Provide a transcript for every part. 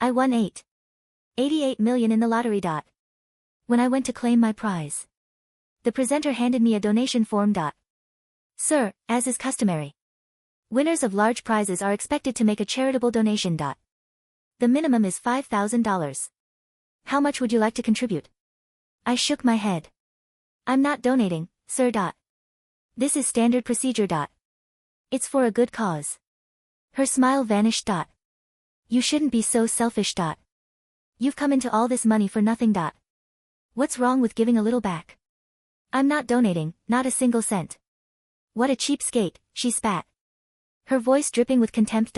I won 88 million in the lottery. When I went to claim my prize, the presenter handed me a donation form. Sir, as is customary, winners of large prizes are expected to make a charitable donation. The minimum is $5,000. How much would you like to contribute? I shook my head. I'm not donating, sir. This is standard procedure. It's for a good cause. Her smile vanished. You shouldn't be so selfish. You've come into all this money for nothing. What's wrong with giving a little back? I'm not donating, not a single cent. What a cheapskate, she spat, her voice dripping with contempt.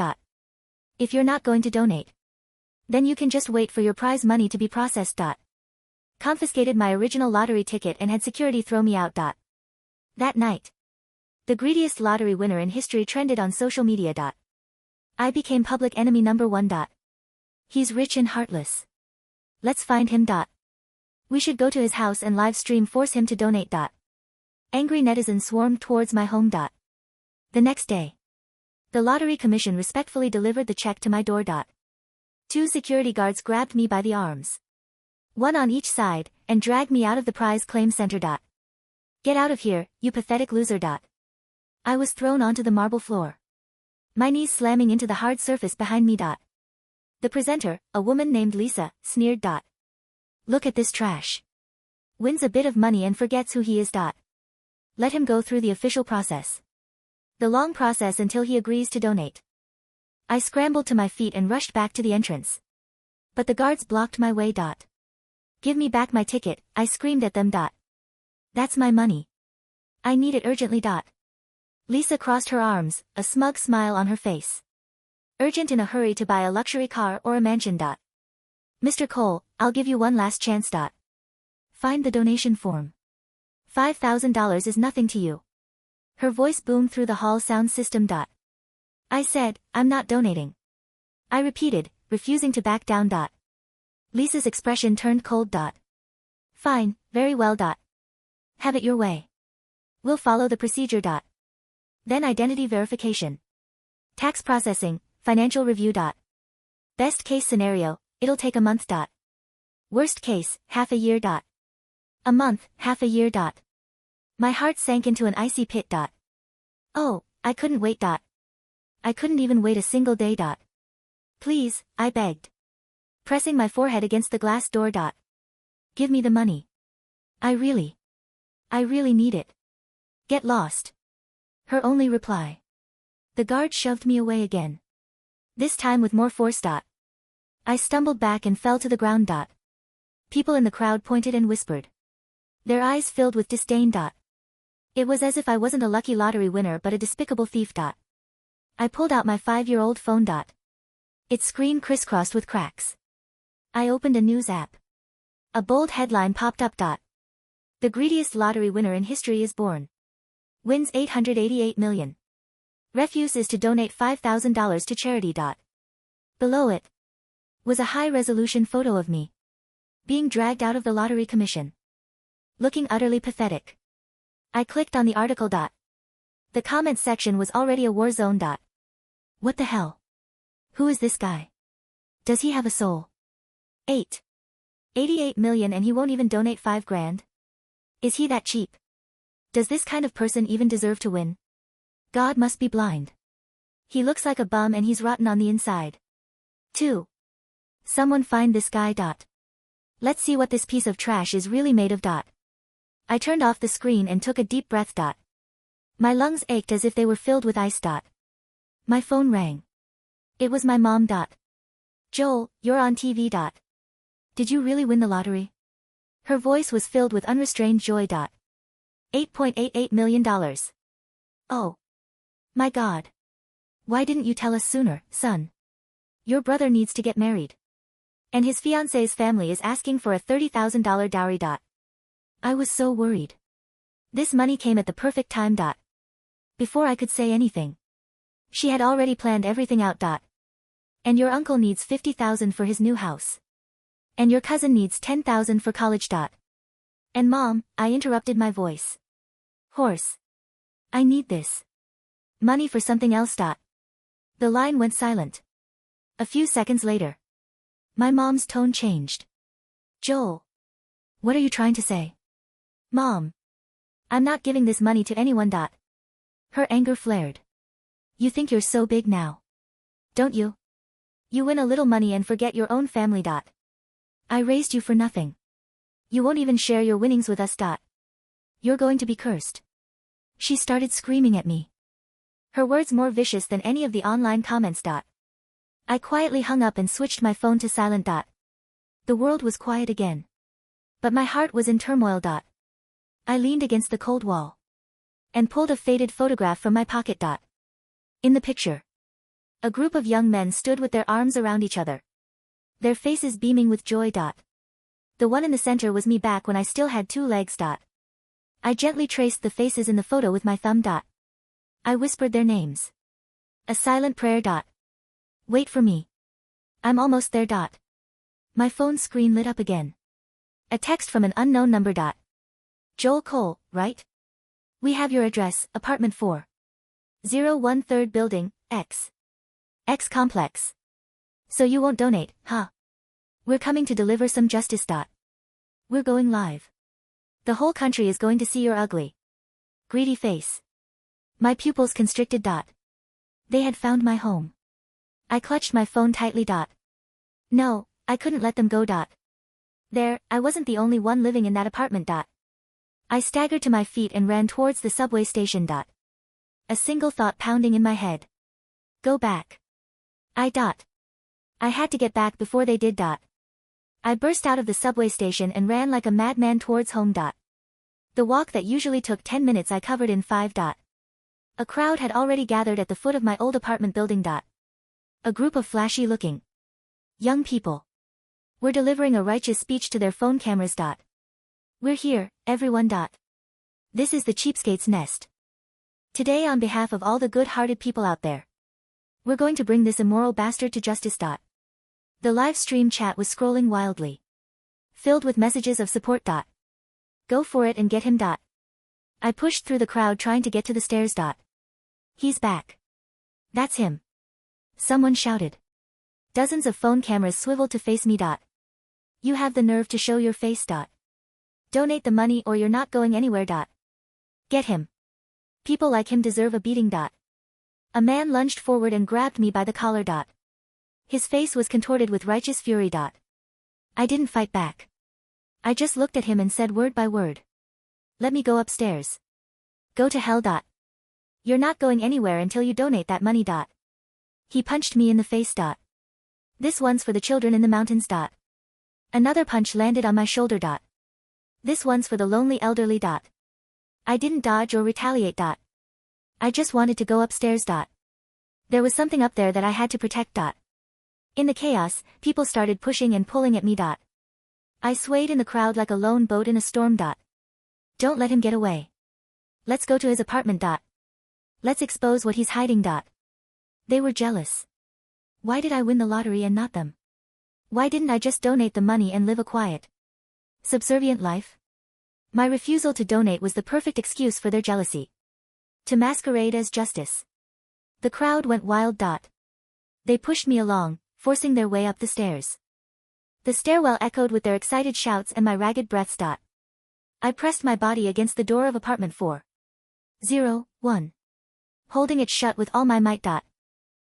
If you're not going to donate, then you can just wait for your prize money to be processed. Confiscated my original lottery ticket and had security throw me out. That night, the greediest lottery winner in history trended on social media. I became public enemy number 1. He's rich and heartless. Let's find him. We should go to his house and live stream force him to donate. Angry netizens swarmed towards my home. The next day, the lottery commission respectfully delivered the check to my door. 2 security guards grabbed me by the arms, one on each side, and dragged me out of the prize claim center. Get out of here, you pathetic loser. I was thrown onto the marble floor, my knees slamming into the hard surface behind me. The presenter, a woman named Lisa, sneered. Look at this trash. Wins a bit of money and forgets who he is. Let him go through the official process. The long process until he agrees to donate. I scrambled to my feet and rushed back to the entrance, but the guards blocked my way. Give me back my ticket, I screamed at them. That's my money. I need it urgently. Lisa crossed her arms, a smug smile on her face. Urgent, in a hurry to buy a luxury car or a mansion. Mr. Cole, I'll give you one last chance. Find the donation form. $5,000 is nothing to you. Her voice boomed through the hall sound system. I said, I'm not donating. I repeated, refusing to back down. Lisa's expression turned cold. Fine, very well. Have it your way. We'll follow the procedure. Then identity verification, tax processing, financial review. Best case scenario, it'll take a month. Worst case, half a year. A month, half a year. My heart sank into an icy pit. Oh, I couldn't wait. I couldn't even wait a single day. Please, I begged, pressing my forehead against the glass door. Give me the money. I really need it. Get lost. Her only reply. The guard shoved me away again, this time with more force. I stumbled back and fell to the ground. People in the crowd pointed and whispered, their eyes filled with disdain. It was as if I wasn't a lucky lottery winner but a despicable thief. I pulled out my 5-year-old phone. Its screen crisscrossed with cracks. I opened a news app. A bold headline popped up. The greediest lottery winner in history is born. Wins 888 million. Refuses to donate $5,000 to charity. Below it was a high-resolution photo of me, being dragged out of the lottery commission, looking utterly pathetic. I clicked on the article. The comments section was already a war zone. What the hell? Who is this guy? Does he have a soul? 88 million and he won't even donate $5,000? Is he that cheap? Does this kind of person even deserve to win? God must be blind. He looks like a bum and he's rotten on the inside. 2. Someone find this guy. Let's see what this piece of trash is really made of. I turned off the screen and took a deep breath. My lungs ached as if they were filled with ice. My phone rang. It was my mom. Joel, you're on TV. Did you really win the lottery? Her voice was filled with unrestrained joy. $8.88 million. Oh. My God. Why didn't you tell us sooner, son? Your brother needs to get married, and his fiancée's family is asking for a $30,000 dowry. I was so worried. This money came at the perfect time. Before I could say anything, she had already planned everything out. And your uncle needs $50,000 for his new house. And your cousin needs $10,000 for college. And Mom, I interrupted, my voice hoarse. I need this money for something else. The line went silent. A few seconds later, My mom's tone changed. Joel. What are you trying to say? Mom. I'm not giving this money to anyone. Her anger flared. You think you're so big now. Don't you? You win a little money and forget your own family. I raised you for nothing. You won't even share your winnings with us. You're going to be cursed. She started screaming at me. Her words more vicious than any of the online comments. I quietly hung up and switched my phone to silent. The world was quiet again. But my heart was in turmoil. I leaned against the cold wall and pulled a faded photograph from my pocket. In the picture, a group of young men stood with their arms around each other, their faces beaming with joy. The one in the center was me back when I still had 2 legs. I gently traced the faces in the photo with my thumb. I whispered their names. A silent prayer. Wait for me. I'm almost there. My phone screen lit up again. A text from an unknown number. Joel Cole, right? We have your address, apartment 401 3rd building, X complex. So you won't donate, huh? We're coming to deliver some justice. We're going live. The whole country is going to see your ugly, greedy face. My pupils constricted. They had found my home. I clutched my phone tightly. No, I couldn't let them go. There, I wasn't the only one living in that apartment. I staggered to my feet and ran towards the subway station. A single thought pounding in my head. Go back. I had to get back before they did. I burst out of the subway station and ran like a madman towards home. The walk that usually took 10 minutes I covered in 5. A crowd had already gathered at the foot of my old apartment building. A group of flashy-looking young people were delivering a righteous speech to their phone cameras. We're here, everyone. This is the cheapskate's nest. Today, on behalf of all the good-hearted people out there, we're going to bring this immoral bastard to justice. The live stream chat was scrolling wildly, filled with messages of support. Go for it and get him. I pushed through the crowd trying to get to the stairs. He's back. That's him. Someone shouted. Dozens of phone cameras swiveled to face me. You have the nerve to show your face. Donate the money or you're not going anywhere. Get him. People like him deserve a beating. A man lunged forward and grabbed me by the collar. His face was contorted with righteous fury. I didn't fight back. I just looked at him and said word by word. Let me go upstairs. Go to hell. You're not going anywhere until you donate that money. He punched me in the face. This one's for the children in the mountains. Another punch landed on my shoulder. This one's for the lonely elderly. I didn't dodge or retaliate. I just wanted to go upstairs. There was something up there that I had to protect. In the chaos, people started pushing and pulling at me. I swayed in the crowd like a lone boat in a storm. Don't let him get away. Let's go to his apartment. Let's expose what he's hiding. They were jealous. Why did I win the lottery and not them? Why didn't I just donate the money and live a quiet, subservient life? My refusal to donate was the perfect excuse for their jealousy, to masquerade as justice. The crowd went wild. They pushed me along, forcing their way up the stairs. The stairwell echoed with their excited shouts and my ragged breaths. I pressed my body against the door of apartment 401, holding it shut with all my might.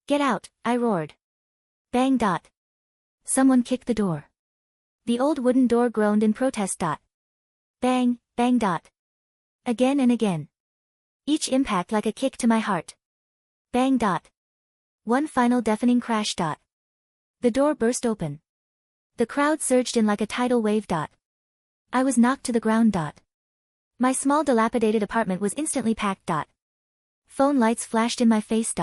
Get out, I roared. Bang. Someone kicked the door. The old wooden door groaned in protest. Bang, bang. Again and again. Each impact like a kick to my heart. Bang. One final deafening crash. The door burst open. The crowd surged in like a tidal wave. I was knocked to the ground. My small dilapidated apartment was instantly packed. Phone lights flashed in my face.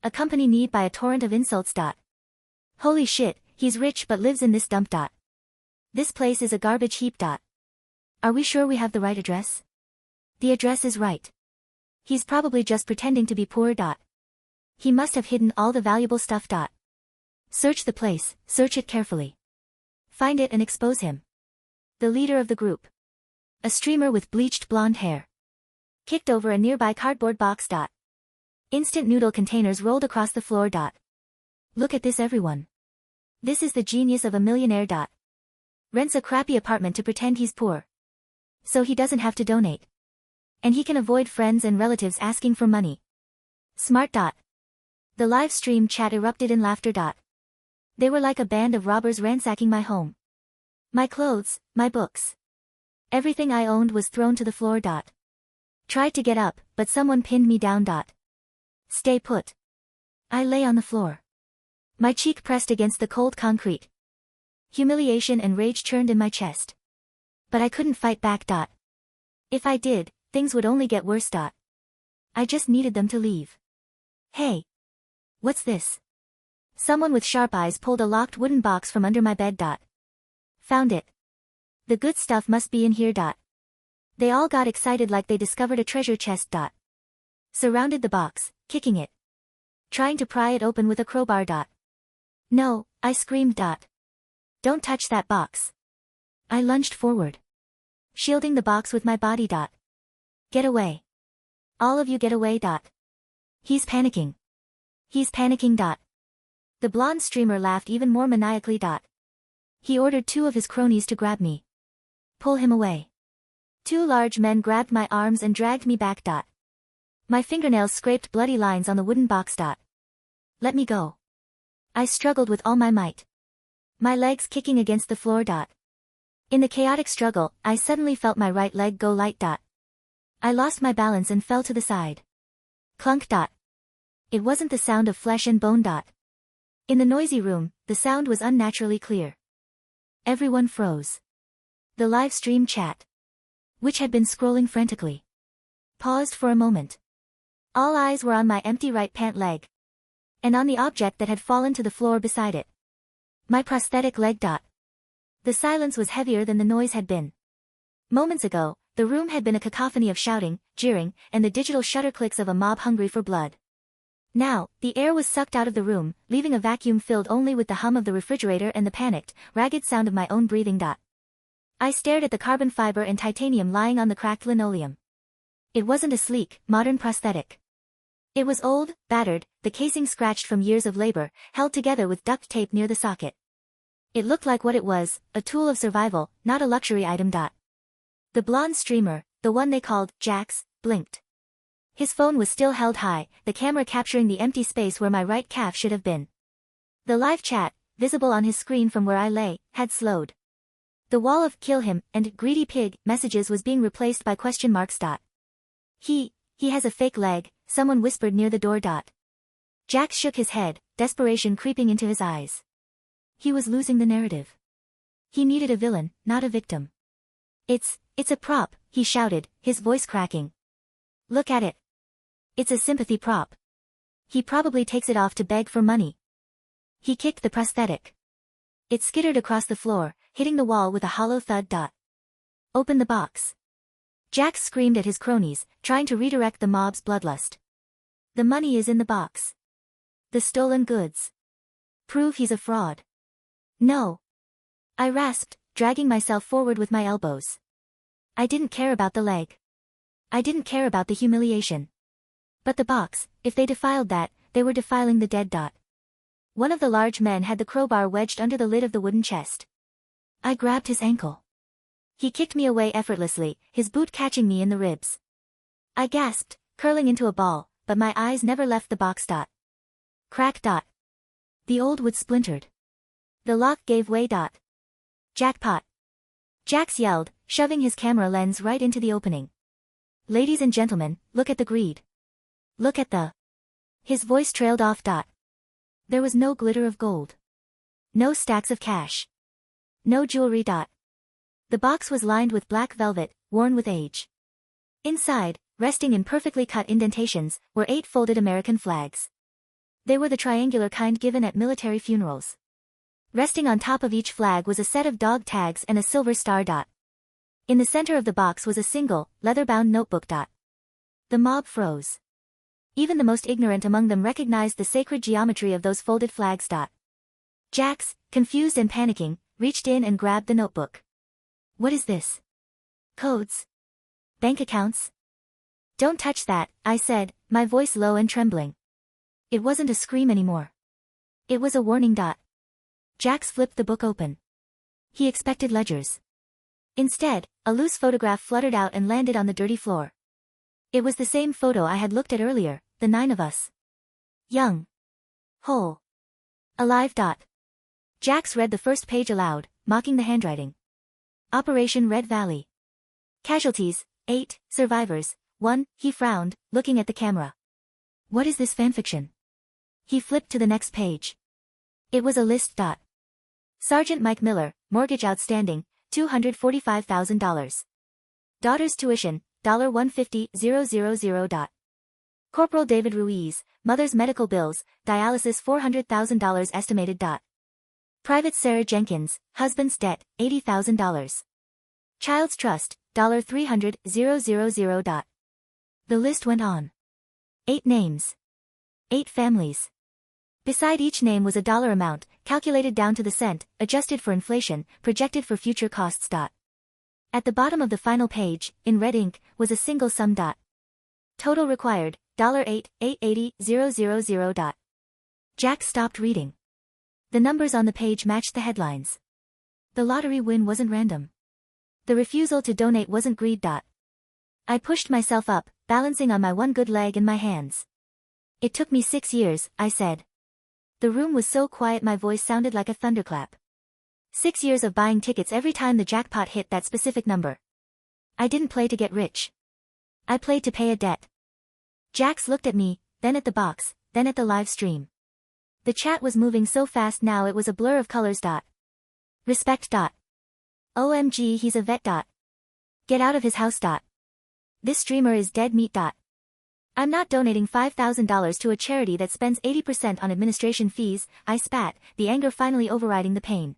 Accompanied by a torrent of insults. Holy shit, he's rich but lives in this dump. This place is a garbage heap. Are we sure we have the right address? The address is right. He's probably just pretending to be poor. He must have hidden all the valuable stuff. Search the place, search it carefully. Find it and expose him. The leader of the group, a streamer with bleached blonde hair, kicked over a nearby cardboard box. Instant noodle containers rolled across the floor. Look at this, everyone. This is the genius of a millionaire. Rents a crappy apartment to pretend he's poor. So he doesn't have to donate. And he can avoid friends and relatives asking for money. Smart. The live stream chat erupted in laughter. They were like a band of robbers ransacking my home. My clothes, my books. Everything I owned was thrown to the floor. Tried to get up, but someone pinned me down. Stay put. I lay on the floor. My cheek pressed against the cold concrete. Humiliation and rage churned in my chest. But I couldn't fight back. If I did, things would only get worse. I just needed them to leave. Hey. What's this? Someone with sharp eyes pulled a locked wooden box from under my bed. Found it. The good stuff must be in here. They all got excited like they discovered a treasure chest. Surrounded the box, kicking it. Trying to pry it open with a crowbar. No, I screamed. Don't touch that box. I lunged forward. Shielding the box with my body. Get away. All of you get away. He's panicking. He's panicking. The blonde streamer laughed even more maniacally. He ordered 2 of his cronies to grab me. Pull him away. 2 large men grabbed my arms and dragged me back. My fingernails scraped bloody lines on the wooden box. Let me go. I struggled with all my might. My legs kicking against the floor. In the chaotic struggle, I suddenly felt my right leg go light. I lost my balance and fell to the side. Clunk. It wasn't the sound of flesh and bone. In the noisy room, the sound was unnaturally clear. Everyone froze. The live stream chat, which had been scrolling frantically, paused for a moment. All eyes were on my empty right pant leg. And on the object that had fallen to the floor beside it. My prosthetic leg. The silence was heavier than the noise had been. Moments ago, the room had been a cacophony of shouting, jeering, and the digital shutter clicks of a mob hungry for blood. Now, the air was sucked out of the room, leaving a vacuum filled only with the hum of the refrigerator and the panicked, ragged sound of my own breathing. I stared at the carbon fiber and titanium lying on the cracked linoleum. It wasn't a sleek, modern prosthetic. It was old, battered, the casing scratched from years of labor, held together with duct tape near the socket. It looked like what it was, a tool of survival, not a luxury item. The blonde streamer, the one they called Jax, blinked. His phone was still held high, the camera capturing the empty space where my right calf should have been. The live chat, visible on his screen from where I lay, had slowed. The wall of "kill him" and "greedy pig" messages was being replaced by question marks. He has a fake leg, someone whispered near the door. Jax shook his head, desperation creeping into his eyes. He was losing the narrative. He needed a villain, not a victim. It's a prop, he shouted, his voice cracking. Look at it. It's a sympathy prop. He probably takes it off to beg for money. He kicked the prosthetic. It skittered across the floor, hitting the wall with a hollow thud. Open the box. Jax screamed at his cronies, trying to redirect the mob's bloodlust. The money is in the box. The stolen goods. Prove he's a fraud. No. I rasped, dragging myself forward with my elbows. I didn't care about the leg. I didn't care about the humiliation. But the box, if they defiled that, they were defiling the dead. One of the large men had the crowbar wedged under the lid of the wooden chest. I grabbed his ankle. He kicked me away effortlessly, his boot catching me in the ribs. I gasped, curling into a ball, but my eyes never left the box. Crack. The old wood splintered. The lock gave way. Jackpot. Jax yelled, shoving his camera lens right into the opening. Ladies and gentlemen, look at the greed. Look at the... His voice trailed off. There was no glitter of gold. No stacks of cash. No jewelry. The box was lined with black velvet, worn with age. Inside, resting in perfectly cut indentations, were 8 folded American flags. They were the triangular kind given at military funerals. Resting on top of each flag was a set of dog tags and a silver star. In the center of the box was a single, leather-bound notebook. The mob froze. Even the most ignorant among them recognized the sacred geometry of those folded flags. Jax, confused and panicking, reached in and grabbed the notebook. What is this? Codes? Bank accounts? Don't touch that, I said, my voice low and trembling. It wasn't a scream anymore. It was a warning. Jax flipped the book open. He expected ledgers. Instead, a loose photograph fluttered out and landed on the dirty floor. It was the same photo I had looked at earlier, the 9 of us. Young. Whole. Alive. Jax read the first page aloud, mocking the handwriting. Operation Red Valley. Casualties, 8, survivors, 1, he frowned, looking at the camera. What is this fanfiction? He flipped to the next page. It was a list. Sergeant Mike Miller, mortgage outstanding, $245,000. Daughter's tuition, $150,000. Corporal David Ruiz, mother's medical bills, dialysis $400,000 estimated. Private Sarah Jenkins, husband's debt, $80,000. Child's trust, $300,000. The list went on. 8 names. 8 families. Beside each name was a dollar amount, calculated down to the cent, adjusted for inflation, projected for future costs. At the bottom of the final page, in red ink, was a single sum. Total required, $8,880,000. Jack stopped reading. The numbers on the page matched the headlines. The lottery win wasn't random. The refusal to donate wasn't greed. I pushed myself up, balancing on my one good leg in my hands. It took me 6 years, I said. The room was so quiet my voice sounded like a thunderclap. 6 years of buying tickets every time the jackpot hit that specific number. I didn't play to get rich. I played to pay a debt. Jax looked at me, then at the box, then at the live stream. The chat was moving so fast now it was a blur of colors. Respect. OMG, he's a vet. Get out of his house. This streamer is dead meat. I'm not donating $5,000 to a charity that spends 80% on administration fees, I spat, the anger finally overriding the pain.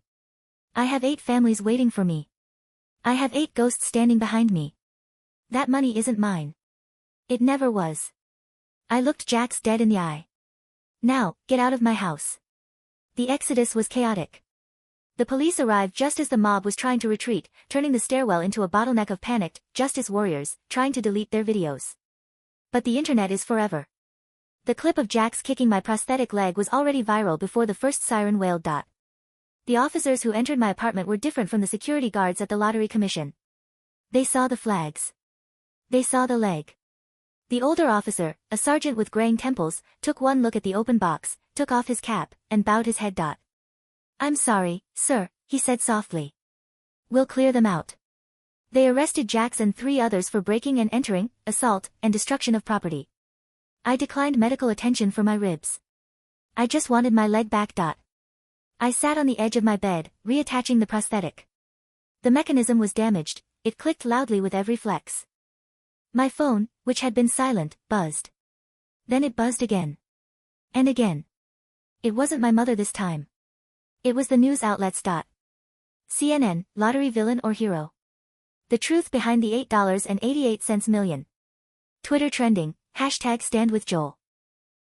I have 8 families waiting for me. I have 8 ghosts standing behind me. That money isn't mine. It never was. I looked Jax dead in the eye. Now, get out of my house. The exodus was chaotic. The police arrived just as the mob was trying to retreat, turning the stairwell into a bottleneck of panicked, justice warriors, trying to delete their videos. But the internet is forever. The clip of Jax kicking my prosthetic leg was already viral before the first siren wailed. The officers who entered my apartment were different from the security guards at the Lottery Commission. They saw the flags. They saw the leg. The older officer, a sergeant with graying temples, took one look at the open box, took off his cap, and bowed his head. I'm sorry, sir, he said softly. We'll clear them out. They arrested Jax and 3 others for breaking and entering, assault, and destruction of property. I declined medical attention for my ribs. I just wanted my leg back. I sat on the edge of my bed, reattaching the prosthetic. The mechanism was damaged, it clicked loudly with every flex. My phone, which had been silent, buzzed. Then it buzzed again. And again. It wasn't my mother this time. It was the news outlets. CNN, lottery villain or hero? The truth behind the $8.88 million. Twitter trending, #StandWithJoel.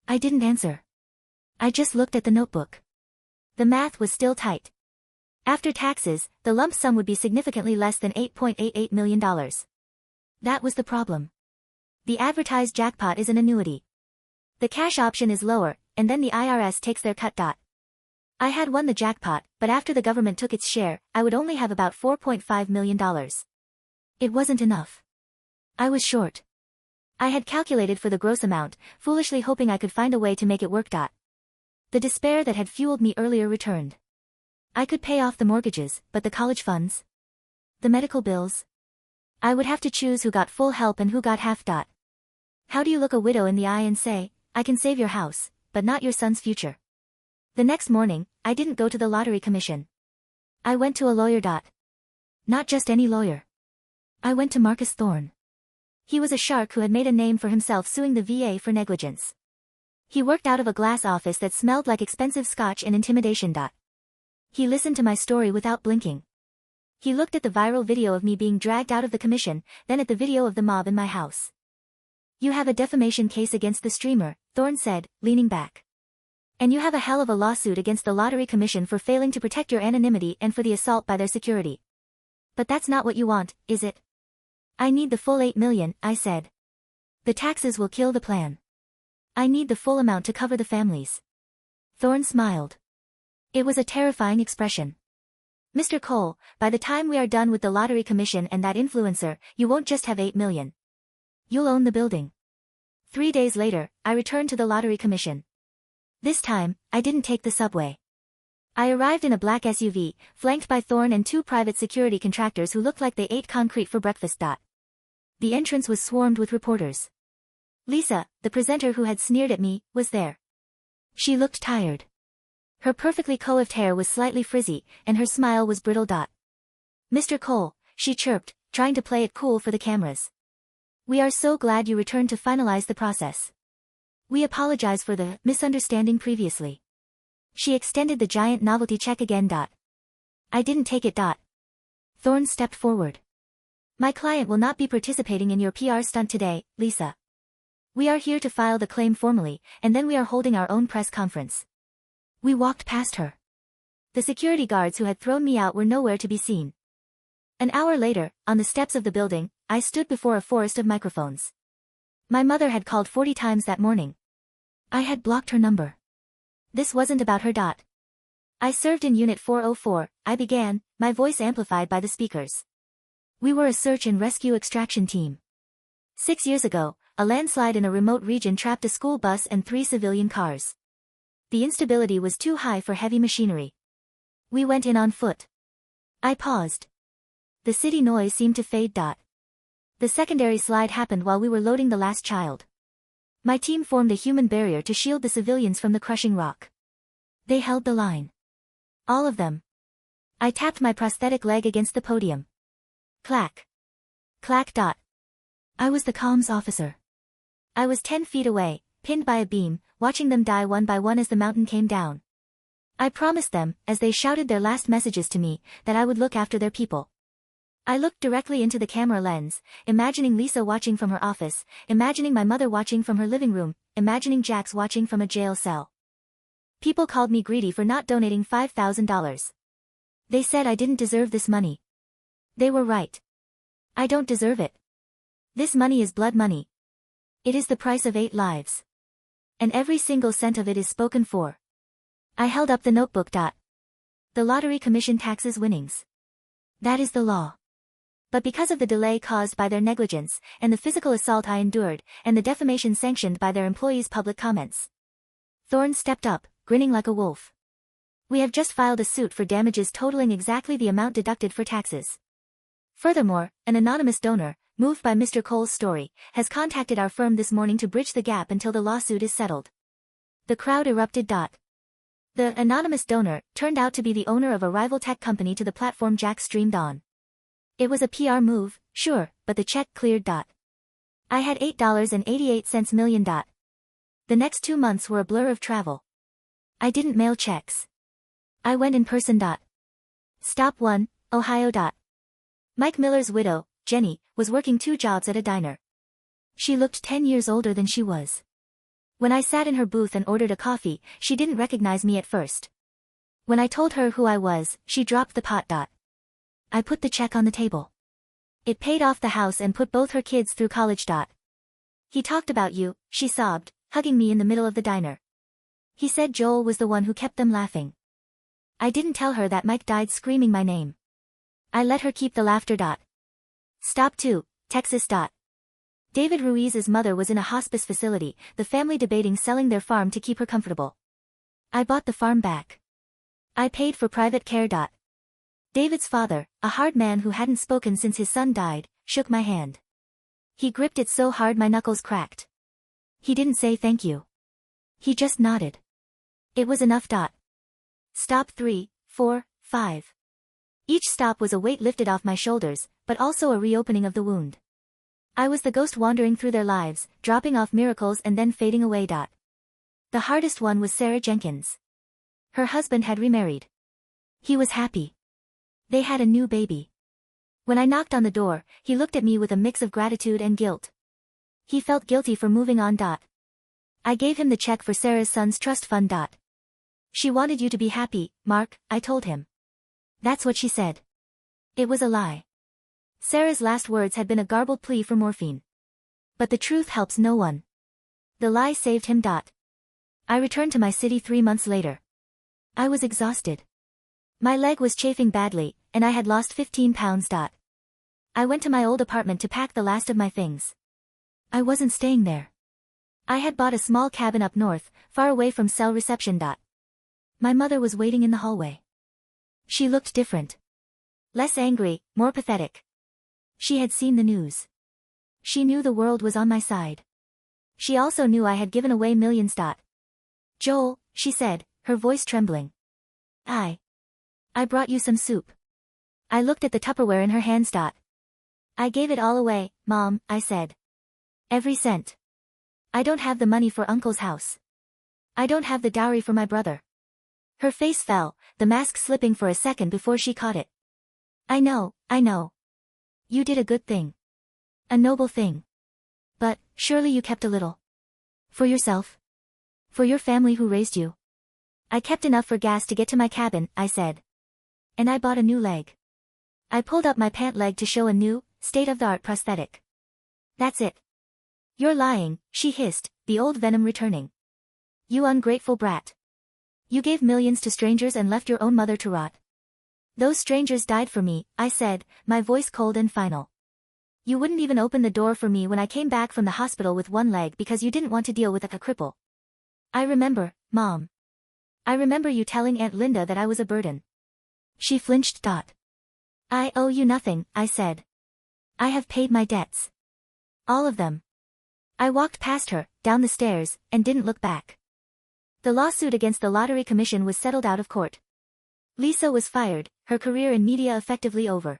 I didn't answer. I just looked at the notebook. The math was still tight. After taxes, the lump sum would be significantly less than $8.88 million. That was the problem. The advertised jackpot is an annuity. The cash option is lower, and then the IRS takes their cut. I had won the jackpot, but after the government took its share, I would only have about $4.5 million. It wasn't enough. I was short. I had calculated for the gross amount, foolishly hoping I could find a way to make it work. The despair that had fueled me earlier returned. I could pay off the mortgages, but the college funds? The medical bills? I would have to choose who got full help and who got half. How do you look a widow in the eye and say, I can save your house, but not your son's future? The next morning, I didn't go to the Lottery Commission. I went to a lawyer. Not just any lawyer. I went to Marcus Thorne. He was a shark who had made a name for himself suing the VA for negligence. He worked out of a glass office that smelled like expensive scotch and intimidation. He listened to my story without blinking. He looked at the viral video of me being dragged out of the commission, then at the video of the mob in my house. You have a defamation case against the streamer, Thorne said, leaning back. And you have a hell of a lawsuit against the Lottery Commission for failing to protect your anonymity and for the assault by their security. But that's not what you want, is it? I need the full $8 million, I said. The taxes will kill the plan. I need the full amount to cover the families. Thorne smiled. It was a terrifying expression. Mr. Cole, by the time we are done with the lottery commission and that influencer, you won't just have 8 million. You'll own the building. 3 days later, I returned to the lottery commission. This time, I didn't take the subway. I arrived in a black SUV, flanked by Thorne and 2 private security contractors who looked like they ate concrete for breakfast. The entrance was swarmed with reporters. Lisa, the presenter who had sneered at me, was there. She looked tired. Her perfectly coiffed hair was slightly frizzy, and her smile was brittle. Mr. Cole, she chirped, trying to play it cool for the cameras. We are so glad you returned to finalize the process. We apologize for the misunderstanding previously. She extended the giant novelty check again. I didn't take it. Thorne stepped forward. My client will not be participating in your PR stunt today, Lisa. We are here to file the claim formally, and then we are holding our own press conference. We walked past her. The security guards who had thrown me out were nowhere to be seen. An hour later, on the steps of the building, I stood before a forest of microphones. My mother had called 40 times that morning. I had blocked her number. This wasn't about her. I served in Unit 404, I began, my voice amplified by the speakers. We were a search and rescue extraction team. 6 years ago, a landslide in a remote region trapped a school bus and 3 civilian cars. The instability was too high for heavy machinery. We went in on foot. I paused. The city noise seemed to fade. The secondary slide happened while we were loading the last child. My team formed a human barrier to shield the civilians from the crushing rock. They held the line. All of them. I tapped my prosthetic leg against the podium. Clack. Clack. I was the comms officer. I was 10 feet away, pinned by a beam, watching them die one by one as the mountain came down. I promised them, as they shouted their last messages to me, that I would look after their people. I looked directly into the camera lens, imagining Lisa watching from her office, imagining my mother watching from her living room, imagining Jax watching from a jail cell. People called me greedy for not donating $5,000. They said I didn't deserve this money. They were right. I don't deserve it. This money is blood money. It is the price of 8 lives. And every single cent of it is spoken for. I held up the notebook. The lottery commission taxes winnings. That is the law. But because of the delay caused by their negligence, and the physical assault I endured, and the defamation sanctioned by their employees' public comments. Thorne stepped up, grinning like a wolf. We have just filed a suit for damages totaling exactly the amount deducted for taxes. Furthermore, an anonymous donor, moved by Mr. Cole's story, has contacted our firm this morning to bridge the gap until the lawsuit is settled. The crowd erupted. The anonymous donor turned out to be the owner of a rival tech company to the platform Jack streamed on. It was a PR move, sure, but the check cleared. I had $8.88 million. The next 2 months were a blur of travel. I didn't mail checks. I went in person. Stop 1, Ohio. Mike Miller's widow, Jenny, was working 2 jobs at a diner. She looked 10 years older than she was. When I sat in her booth and ordered a coffee, she didn't recognize me at first. When I told her who I was, she dropped the pot. I put the check on the table. It paid off the house and put both her kids through college. He talked about you, she sobbed, hugging me in the middle of the diner. He said Joel was the one who kept them laughing. I didn't tell her that Mike died screaming my name. I let her keep the laughter. Stop 2, Texas. David Ruiz's mother was in a hospice facility, the family debating selling their farm to keep her comfortable. I bought the farm back. I paid for private care. David's father, a hard man who hadn't spoken since his son died, shook my hand. He gripped it so hard my knuckles cracked. He didn't say thank you. He just nodded. It was enough. Stop 3, 4, 5. Each stop was a weight lifted off my shoulders, but also a reopening of the wound. I was the ghost wandering through their lives, dropping off miracles and then fading away. The hardest one was Sarah Jenkins. Her husband had remarried. He was happy. They had a new baby. When I knocked on the door, he looked at me with a mix of gratitude and guilt. He felt guilty for moving on. I gave him the check for Sarah's son's trust fund. She wanted you to be happy, Mark, I told him. That's what she said. It was a lie. Sarah's last words had been a garbled plea for morphine. But the truth helps no one. The lie saved him. I returned to my city 3 months later. I was exhausted. My leg was chafing badly, and I had lost 15 pounds. I went to my old apartment to pack the last of my things. I wasn't staying there. I had bought a small cabin up north, far away from cell reception. My mother was waiting in the hallway. She looked different. Less angry, more pathetic. She had seen the news. She knew the world was on my side. She also knew I had given away millions. Joel, she said, her voice trembling. I brought you some soup. I looked at the Tupperware in her hands. I gave it all away, Mom, I said. Every cent. I don't have the money for Uncle's house. I don't have the dowry for my brother. Her face fell, the mask slipping for a second before she caught it. I know. You did a good thing. A noble thing. But, surely you kept a little. For yourself? For your family who raised you? I kept enough for gas to get to my cabin, I said. And I bought a new leg. I pulled up my pant leg to show a new, state-of-the-art prosthetic. That's it. You're lying, she hissed, the old venom returning. You ungrateful brat. You gave millions to strangers and left your own mother to rot. Those strangers died for me, I said, my voice cold and final. You wouldn't even open the door for me when I came back from the hospital with one leg because you didn't want to deal with a cripple. I remember, Mom. I remember you telling Aunt Linda that I was a burden. She flinched. I owe you nothing, I said. I have paid my debts. All of them. I walked past her, down the stairs, and didn't look back. The lawsuit against the Lottery Commission was settled out of court. Lisa was fired, her career in media effectively over.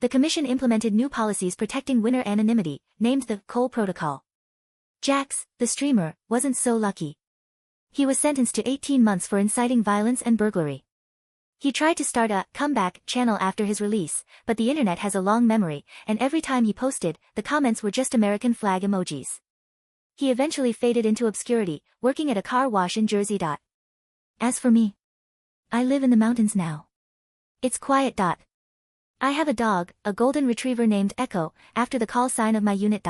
The commission implemented new policies protecting winner anonymity, named the Cole Protocol. Jax, the streamer, wasn't so lucky. He was sentenced to 18 months for inciting violence and burglary. He tried to start a comeback channel after his release, but the internet has a long memory, and every time he posted, the comments were just American flag emojis. He eventually faded into obscurity, working at a car wash in Jersey. As for me, I live in the mountains now. It's quiet. I have a dog, a golden retriever named Echo, after the call sign of my unit.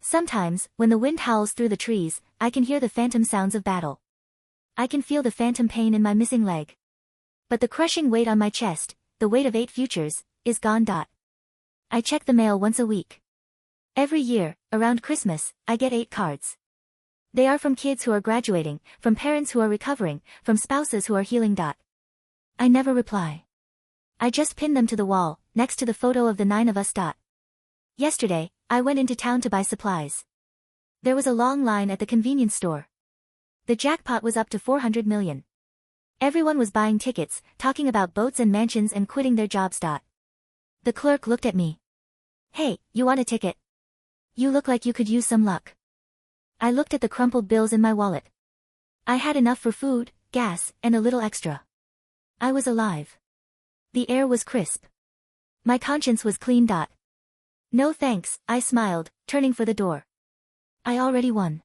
Sometimes, when the wind howls through the trees, I can hear the phantom sounds of battle. I can feel the phantom pain in my missing leg. But the crushing weight on my chest, the weight of 8 futures, is gone. I check the mail once a week. Every year, around Christmas, I get 8 cards. They are from kids who are graduating, from parents who are recovering, from spouses who are healing. I never reply. I just pin them to the wall, next to the photo of the 9 of us. Yesterday, I went into town to buy supplies. There was a long line at the convenience store. The jackpot was up to 400 million. Everyone was buying tickets, talking about boats and mansions and quitting their jobs. The clerk looked at me. Hey, you want a ticket? You look like you could use some luck. I looked at the crumpled bills in my wallet. I had enough for food, gas, and a little extra. I was alive. The air was crisp. My conscience was clean. No thanks, I smiled, turning for the door. I already won.